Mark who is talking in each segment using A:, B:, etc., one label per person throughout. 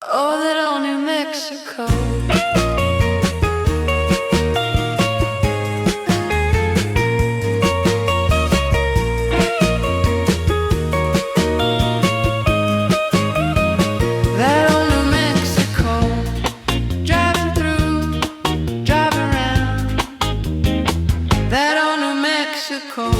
A: Oh, that old New Mexico. That old New Mexico. Driving through, driving around. That old New Mexico.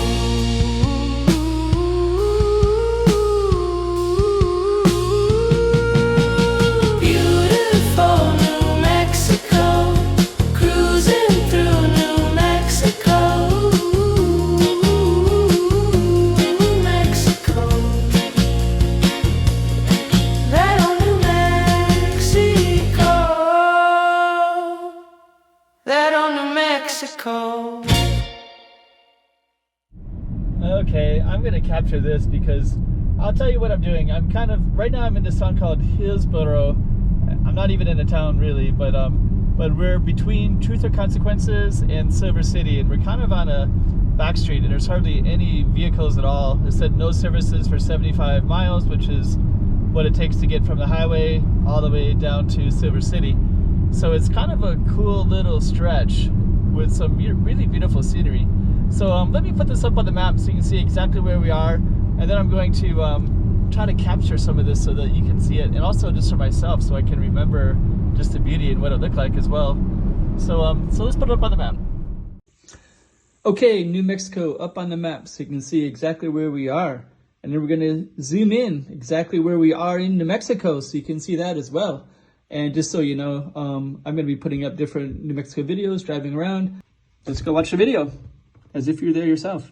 B: Okay, I'm gonna capture this because I'll tell you what I'm doing. I'm kind of right now. I'm in this town called Hillsboro. I'm not even in a town really, but we're between Truth or Consequences and Silver City, and we're kind of on a back street, and there's hardly any vehicles at all. It said no services for 75 miles, which is what it takes to get from the highway all the way down to Silver City. So it's kind of a cool little stretch with some really beautiful scenery. So let me put this up on the map so you can see exactly where we are, and then I'm going to try to capture some of this so that you can see it, and also just for myself so I can remember just the beauty and what it looked like as well. So let's put it up on the map. Okay, New Mexico up on the map so you can see exactly where we are, and then we're going to zoom in exactly where we are in New Mexico so you can see that as well. And just so you know, I'm going to be putting up different New Mexico videos driving around. Let's go watch the video as if you're there yourself.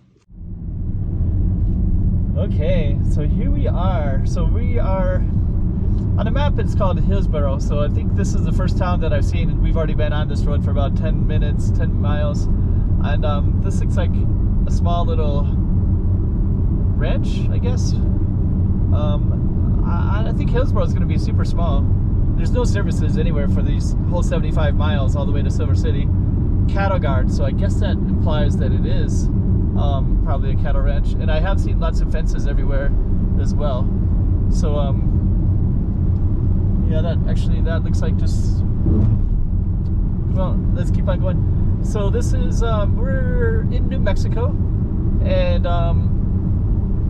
B: Okay, so here we are. So we are on the map. It's called Hillsboro. So I think this is the first town that I've seen, and we've already been on this road for about 10 minutes, 10 miles. And this looks like a small little ranch, I guess. I think Hillsboro is going to be super small. There's no services anywhere for these whole 75 miles all the way to Silver City. Cattle guard, so I guess that implies that it is probably a cattle ranch, and I have seen lots of fences everywhere as well. So yeah, that looks like just, well, let's keep on going. So this is we're in New Mexico, and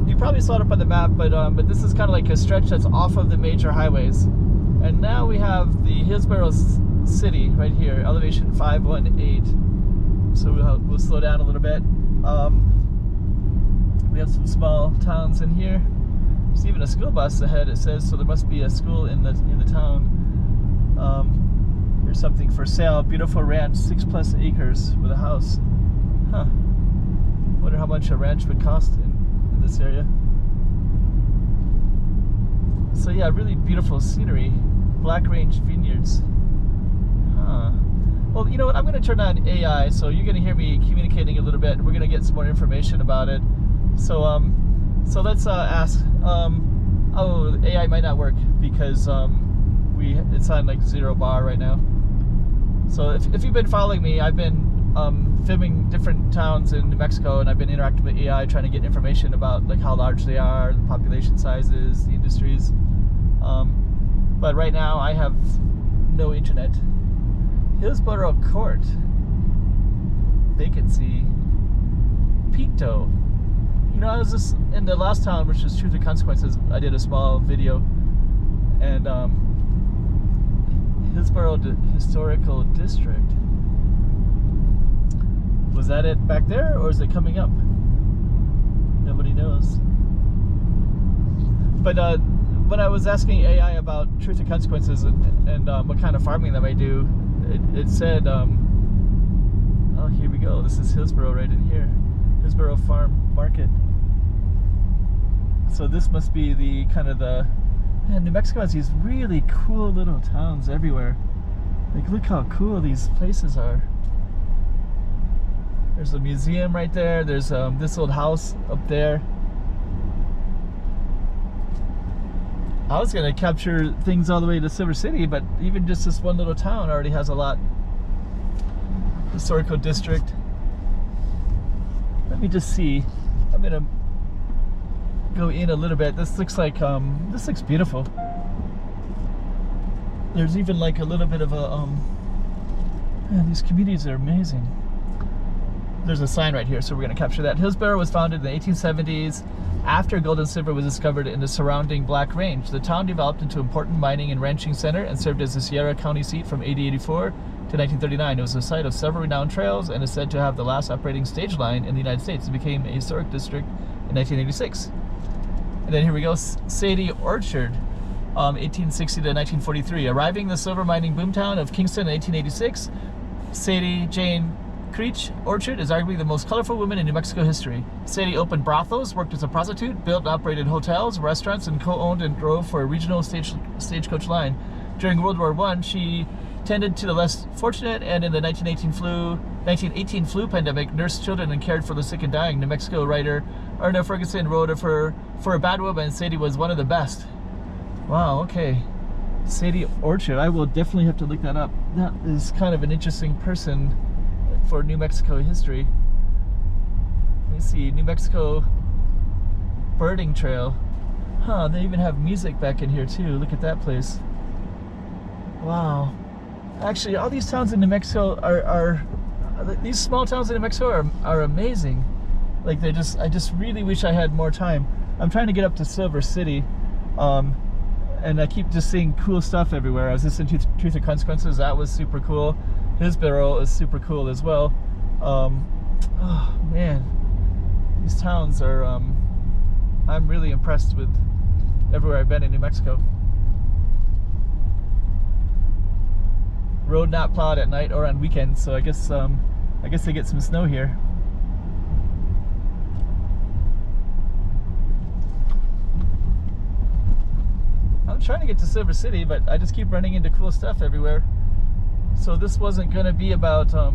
B: you probably saw it up on the map, but this is kind of like a stretch that's off of the major highways, and now we have the Hillsboro City right here, elevation 518. So we'll slow down a little bit. We have some small towns in here. There's even a school bus ahead, it says, so there must be a school in the town. Here's something for sale. Beautiful ranch, 6+ acres with a house. Huh. Wonder how much a ranch would cost in this area. So yeah, really beautiful scenery. Black Range Vineyards. Well, you know what? I'm going to turn on AI, so you're going to hear me communicating a little bit, and we're going to get some more information about it. So, so let's ask. Oh, AI might not work because it's on like 0 bar right now. So if you've been following me, I've been filming different towns in New Mexico, and I've been interacting with AI, trying to get information about like how large they are, the population sizes, the industries. But right now, I have no internet. Hillsboro Court, vacancy, Pito. You know, I was just in the last town, which is Truth or Consequences. I did a small video, and Hillsboro Historical District. Was that it back there, or is it coming up? Nobody knows. But when I was asking AI about Truth or Consequences and what kind of farming that I do, it said, oh, here we go. This is Hillsboro right in here. Hillsboro Farm Market. So this must be the kind of the, man, New Mexico has these really cool little towns everywhere. Like, look how cool these places are. There's a museum right there. There's this old house up there. I was going to capture things all the way to Silver City, but even just this one little town already has a lot. Historical district. Let me just see. I'm going to go in a little bit. This looks like, this looks beautiful. There's even like a little bit of a man, these communities are amazing. There's a sign right here, so we're going to capture that. Hillsboro was founded in the 1870s after gold and silver was discovered in the surrounding Black Range. The town developed into an important mining and ranching center and served as the Sierra County seat from 1884 to 1939. It was the site of several renowned trails and is said to have the last operating stage line in the United States. It became a historic district in 1986. And then here we go, Sadie Orchard, 1860 to 1943. Arriving in the silver mining boomtown of Kingston in 1886, Sadie Jane Creech Orchard is arguably the most colorful woman in New Mexico history. Sadie opened brothels, worked as a prostitute, built and operated hotels, restaurants, and co-owned and drove for a regional stagecoach line. During World War I, she tended to the less fortunate, and in the 1918 flu pandemic, nursed children and cared for the sick and dying. New Mexico writer Erna Ferguson wrote of her, "For a bad woman, Sadie was one of the best." Wow, okay. Sadie Orchard, I will definitely have to look that up. That is kind of an interesting person for New Mexico history. Let me see, New Mexico birding trail. Huh, they even have music back in here too. Look at that place. Wow. Actually, all these towns in New Mexico are these small towns in New Mexico are amazing. Like I just really wish I had more time. I'm trying to get up to Silver City, and I keep just seeing cool stuff everywhere. I was listening to Truth or Consequences. That was super cool. Hillsboro is super cool as well. Oh man, these towns are, I'm really impressed with everywhere I've been in New Mexico. Road not plowed at night or on weekends, so I guess they get some snow here. I'm trying to get to Silver City, but I just keep running into cool stuff everywhere. So this wasn't going to be about, I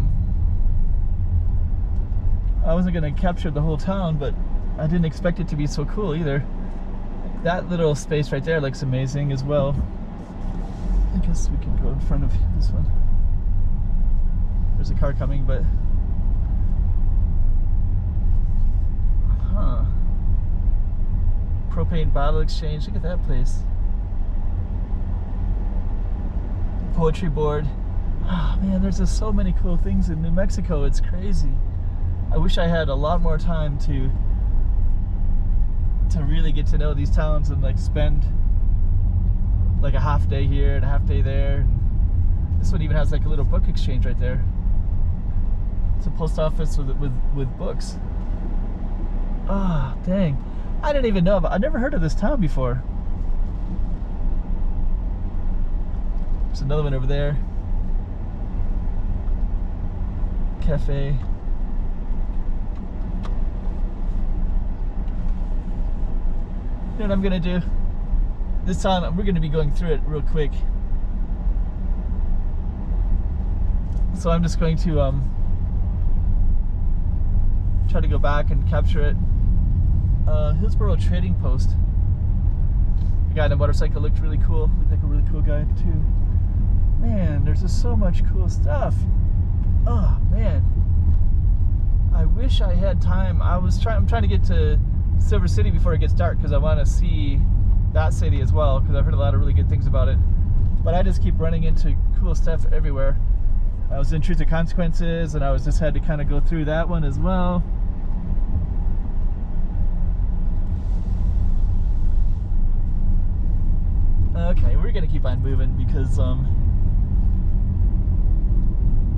B: wasn't going to capture the whole town, but I didn't expect it to be so cool either. That little space right there looks amazing as well. I guess we can go in front of this one. There's a car coming, but... Huh. Propane bottle exchange, look at that place. Poetry board. Oh man, there's just so many cool things in New Mexico, it's crazy. I wish I had a lot more time to really get to know these towns and like spend like a half day here and a half day there. And this one even has like a little book exchange right there. It's a post office with books. Ah, oh, dang. I didn't even know about, I never heard of this town before. There's another one over there. Cafe. You know what I'm gonna do? This time we're gonna be going through it real quick. So I'm just going to try to go back and capture it. Hillsboro Trading Post. The guy on the motorcycle looked really cool. Looked like a really cool guy too. Man, there's just so much cool stuff. Oh man, I wish I had time. I'm trying to get to Silver City before it gets dark because I want to see that city as well because I've heard a lot of really good things about it. But I just keep running into cool stuff everywhere. I was in Truth or Consequences and I just had to kind of go through that one as well. Okay, we're gonna keep on moving because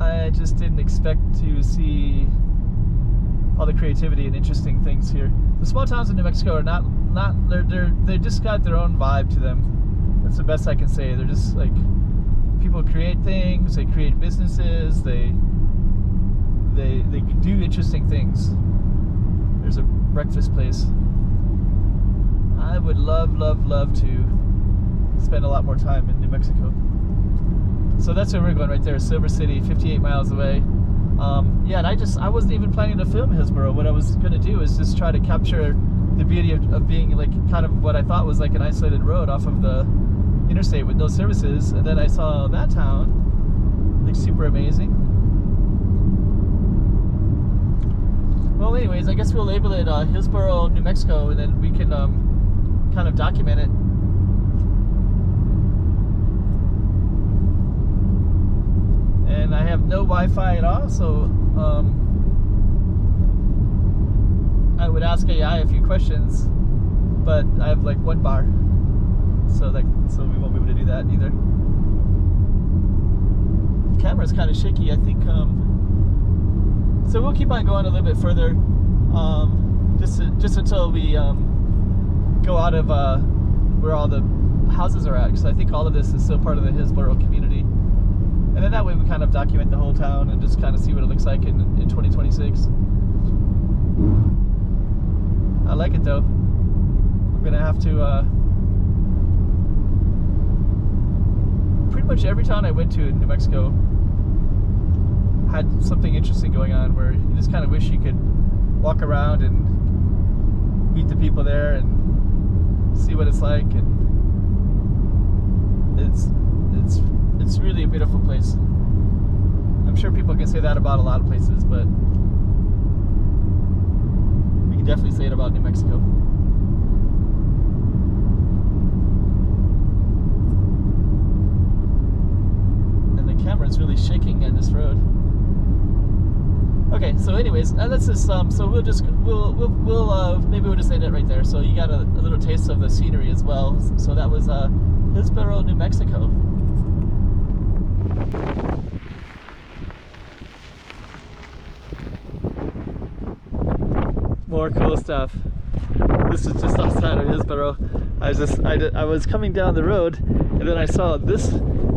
B: I just didn't expect to see all the creativity and interesting things here. The small towns in New Mexico are they just got their own vibe to them. That's the best I can say. They're just like, people create things, they create businesses, they do interesting things. There's a breakfast place. I would love to spend a lot more time in New Mexico. So that's where we're going right there, Silver City, 58 miles away. Yeah, and I wasn't even planning to film Hillsboro. What I was going to do is just try to capture the beauty of being like kind of what I thought was like an isolated road off of the interstate with no services. And then I saw that town, like super amazing. Well, anyways, I guess we'll label it Hillsboro, New Mexico, and then we can kind of document it. no Wi-Fi at all, so I would ask AI a few questions, but I have like one bar, so we won't be able to do that either. The camera's kind of shaky, I think. So we'll keep on going a little bit further, just until we go out of where all the houses are at, because I think all of this is still part of the Hillsboro community. And then that way we kind of document the whole town and just kind of see what it looks like in 2026. I like it though. I'm gonna have to pretty much every town I went to in New Mexico had something interesting going on, where you just kind of wish you could walk around and meet the people there and see what it's like. And it's really a beautiful place. I'm sure people can say that about a lot of places, but we can definitely say it about New Mexico. And the camera's really shaking on this road. Okay, so anyways, let's just so we'll maybe we'll just end it right there. So you got a little taste of the scenery as well. So that was Hillsboro, New Mexico. More cool stuff. This is just outside of Hillsboro. I was coming down the road, and then I saw this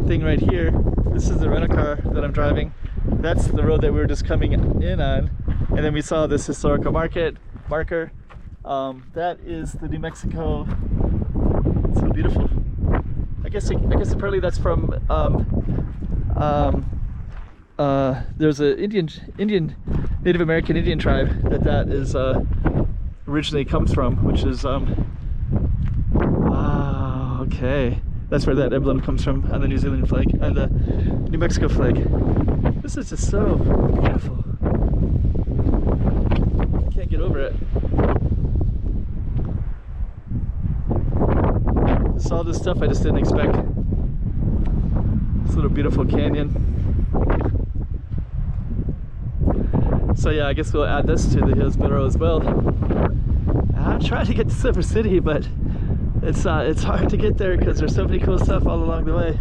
B: thing right here. This is the rental car that I'm driving. That's the road that we were just coming in on, and then we saw this historical marker. That is the New Mexico. It's so beautiful. I guess apparently that's from there's a Native American Indian tribe that is originally comes from, which is okay. That's where that emblem comes from on the New Zealand flag, on the New Mexico flag. This is just so beautiful. I can't get over it. It's all this stuff I just didn't expect. This little beautiful canyon. So yeah, I guess we'll add this to the Hillsboro as well. I'm trying to get to Silver City, but it's hard to get there because there's so many cool stuff all along the way.